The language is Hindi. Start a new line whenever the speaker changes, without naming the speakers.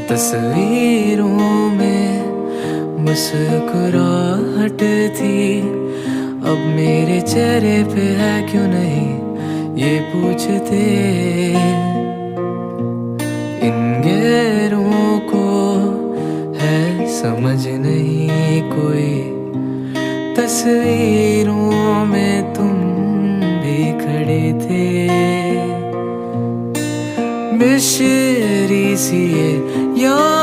तस्वीरों में मुस्कुराहट थी, अब मेरे चेहरे पे है क्यों नहीं ये पूछते। इन गैरों को है समझ नहीं कोई, तस्वीरों में तुम भी खड़े थे। मिश्री सी ये याद